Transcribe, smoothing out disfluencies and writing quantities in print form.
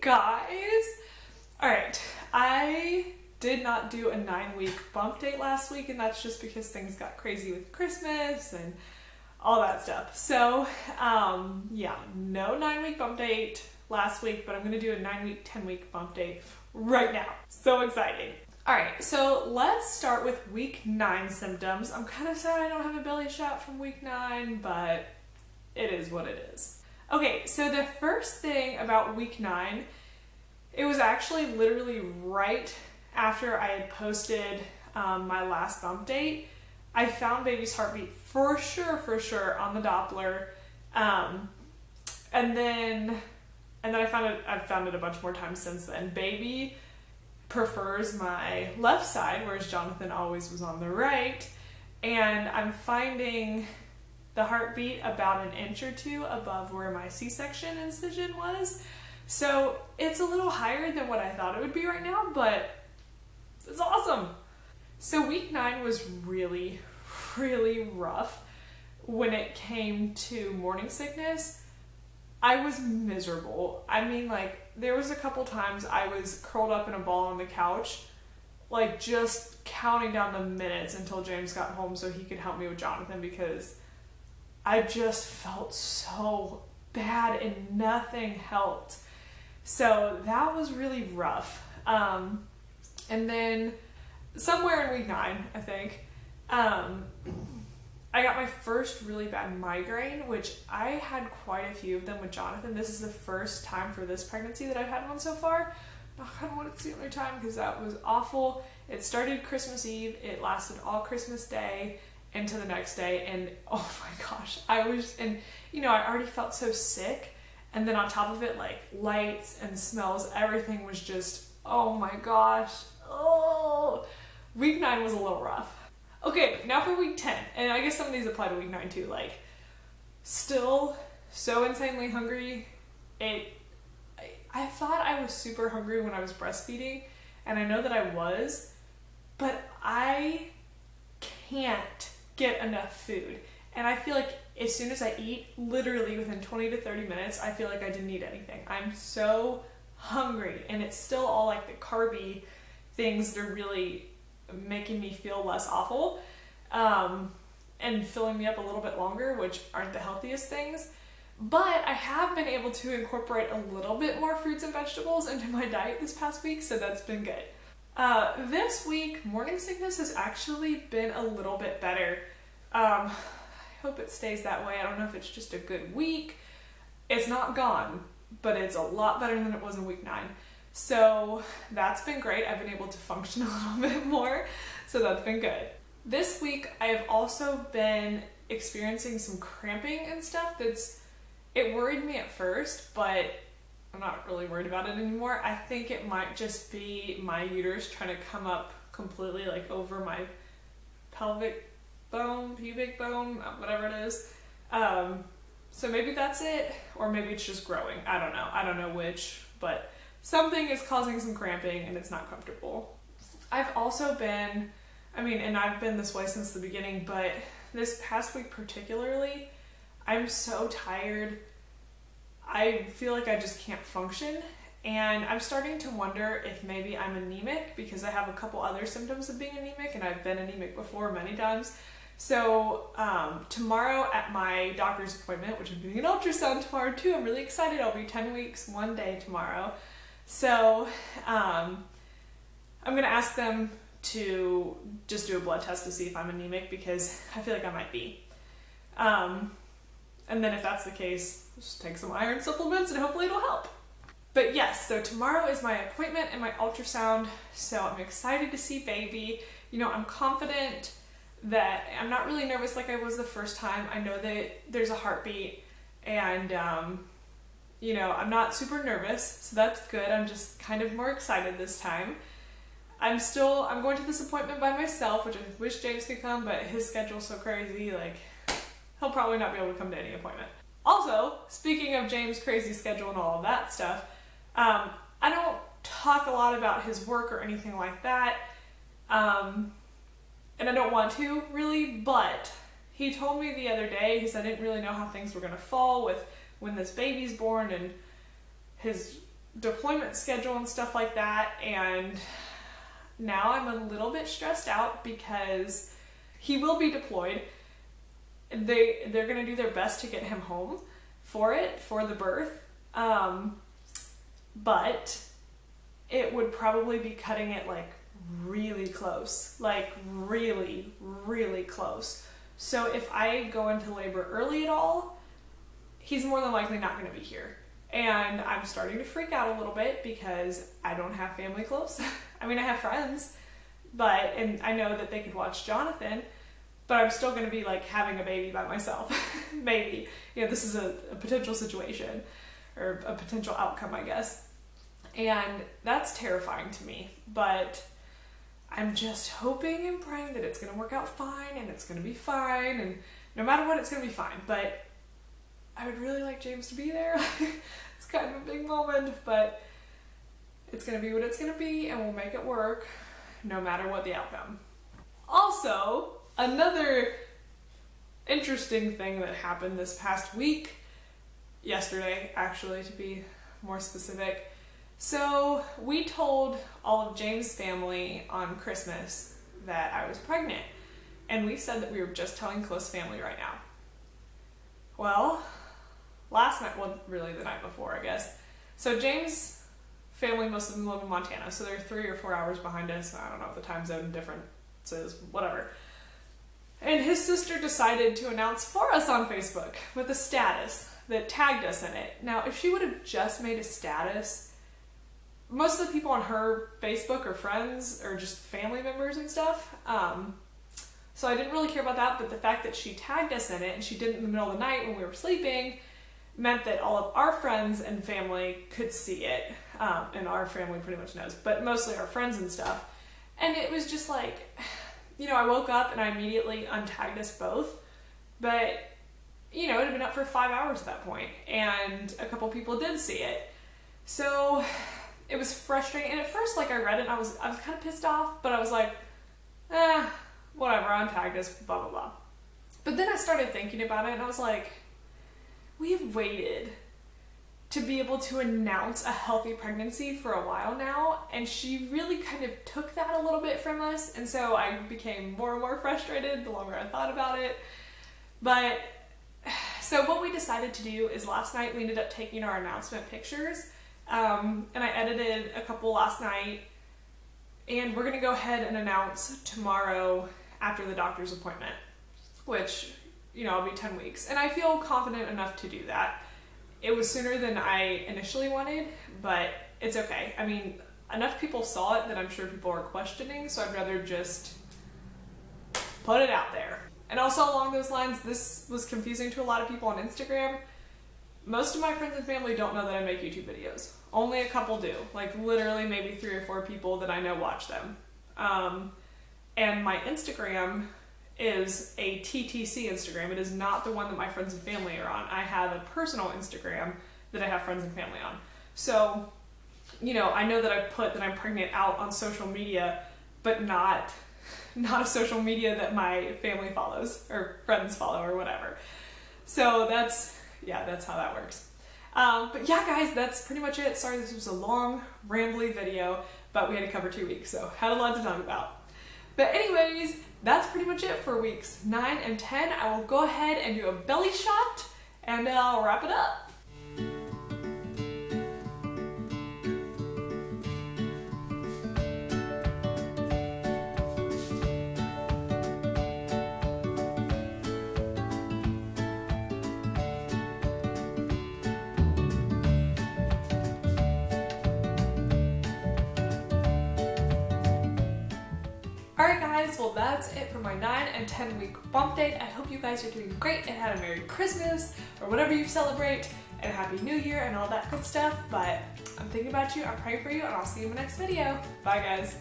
Guys, all right, I did not do a 9-week bump date last week, and that's just because things got crazy with Christmas and all that stuff. So yeah, no 9-week bump date last week, but I'm gonna do a 9-week, 10-week bump date right now. So exciting. All right, so let's start with week 9 symptoms. I'm kind of sad I don't have a belly shot from week 9, but it is what it is. Okay, so the first thing about week 9, it was actually literally right after I had posted my last bump date. I found baby's heartbeat for sure on the Doppler, and then I've found it a bunch more times since then. Baby prefers my left side, whereas Jonathan always was on the right, and I'm finding the heartbeat about an inch or two above where my C-section incision was. So it's a little higher than what I thought it would be right now, but it's awesome. So week 9 was really rough when it came to morning sickness. I was miserable. I mean, like, there was a couple times I was curled up in a ball on the couch, like just counting down the minutes until James got home so he could help me with Jonathan, because I just felt so bad and nothing helped. So that was really rough. And then somewhere in week 9, I think, I got my first really bad migraine, which I had quite a few of them with Jonathan. This is the first time for this pregnancy that I've had one so far. Knock on wood, it's the only time, because that was awful. It started Christmas Eve. It lasted all Christmas Day into the next day. And oh my gosh, I already felt so sick. And then on top of it, like lights and smells, everything was just, oh my gosh. Oh, week 9 was a little rough. Okay, now for week 10, and I guess some of these apply to week 9 too, like, still so insanely hungry. I thought I was super hungry when I was breastfeeding, and I know that I was, but I can't get enough food. And I feel like as soon as I eat, literally within 20 to 30 minutes, I feel like I didn't eat anything. I'm so hungry, and it's still all like the carby things that are really making me feel less awful, and filling me up a little bit longer, which aren't the healthiest things. But I have been able to incorporate a little bit more fruits and vegetables into my diet this past week, so that's been good. This week, morning sickness has actually been a little bit better. I hope it stays that way. I don't know if it's just a good week. It's not gone, but it's a lot better than it was in week 9. So that's been great. I've been able to function a little bit more, so that's been good. This week, I have also been experiencing some cramping and stuff. It worried me at first, but I'm not really worried about it anymore. I think it might just be my uterus trying to come up completely, like over my pelvic bone, pubic bone, whatever it is. So maybe that's it, or maybe it's just growing. I don't know which, but something is causing some cramping and it's not comfortable. I've also been, and I've been this way since the beginning, but this past week particularly, I'm so tired. I feel like I just can't function, and I'm starting to wonder if maybe I'm anemic, because I have a couple other symptoms of being anemic, and I've been anemic before many times. So tomorrow at my doctor's appointment, which I'm doing an ultrasound tomorrow too, I'm really excited. I'll be 10 weeks, 1 day tomorrow. So I'm going to ask them to just do a blood test to see if I'm anemic, because I feel like I might be. And then if that's the case, just take some iron supplements and hopefully it'll help. But yes, so tomorrow is my appointment and my ultrasound, so I'm excited to see baby. I'm confident that I'm not really nervous like I was the first time. I know that there's a heartbeat, and I'm not super nervous, so that's good. I'm just kind of more excited this time. I'm going to this appointment by myself, which I wish James could come, but his schedule's so crazy, like, he'll probably not be able to come to any appointment. Also, speaking of James' crazy schedule and all of that stuff, I don't talk a lot about his work or anything like that, and I don't want to, really, but he told me the other day, he said I didn't really know how things were going to fall with when this baby's born, and his deployment schedule and stuff like that, and now I'm a little bit stressed out because he will be deployed. They're gonna do their best to get him home for the birth, but it would probably be cutting it like really close, like really, really close. So if I go into labor early at all, he's more than likely not going to be here. And I'm starting to freak out a little bit because I don't have family close. I mean, I have friends, and I know that they could watch Jonathan, but I'm still going to be like having a baby by myself. Maybe. This is a potential situation or a potential outcome, I guess. And that's terrifying to me, but I'm just hoping and praying that it's going to work out fine, and it's going to be fine, and no matter what, it's going to be fine. But I would really like James to be there. It's kind of a big moment, but it's going to be what it's going to be, and we'll make it work no matter what the outcome. Also, another interesting thing that happened this past week, yesterday actually to be more specific. So we told all of James' family on Christmas that I was pregnant, and we said that we were just telling close family right now. Well, last night, well, really the night before, I guess. So James' family, most of them live in Montana, so they're 3 or 4 hours behind us. I don't know if the time zone differences, whatever. And his sister decided to announce for us on Facebook with a status that tagged us in it. Now, if she would have just made a status, most of the people on her Facebook are friends or just family members and stuff. So I didn't really care about that, but the fact that she tagged us in it and she did it in the middle of the night when we were sleeping meant that all of our friends and family could see it. And our family pretty much knows, but mostly our friends and stuff. And it was just like, I woke up and I immediately untagged us both, but it had been up for 5 hours at that point, and a couple people did see it. So it was frustrating, and at first, I read it and I was kind of pissed off, but I was like, whatever, untagged us, blah, blah, blah. But then I started thinking about it, and I was like, we've waited to be able to announce a healthy pregnancy for a while now, and she really kind of took that a little bit from us, and so I became more and more frustrated the longer I thought about it. But so what we decided to do is last night we ended up taking our announcement pictures, and I edited a couple last night, and we're going to go ahead and announce tomorrow after the doctor's appointment, which, I'll be 10 weeks. And I feel confident enough to do that. It was sooner than I initially wanted, but it's okay. I mean, enough people saw it that I'm sure people are questioning, so I'd rather just put it out there. And also along those lines, this was confusing to a lot of people on Instagram. Most of my friends and family don't know that I make YouTube videos. Only a couple do. Literally maybe 3 or 4 people that I know watch them. And my Instagram is a TTC Instagram. It is not the one that my friends and family are on. I have a personal Instagram that I have friends and family on. So, I know that I've put that I'm pregnant out on social media, but not a social media that my family follows or friends follow or whatever. So that's how that works. But yeah, guys, that's pretty much it. Sorry, this was a long, rambly video, but we had to cover 2 weeks, so had a lot to talk about. But anyways, that's pretty much it for weeks 9 and 10. I will go ahead and do a belly shot, and I'll wrap it up. Alright guys, well that's it for my 9 and 10 week bump date. I hope you guys are doing great and had a Merry Christmas or whatever you celebrate, and a Happy New Year and all that good stuff. But I'm thinking about you, I'm praying for you, and I'll see you in the next video. Bye guys.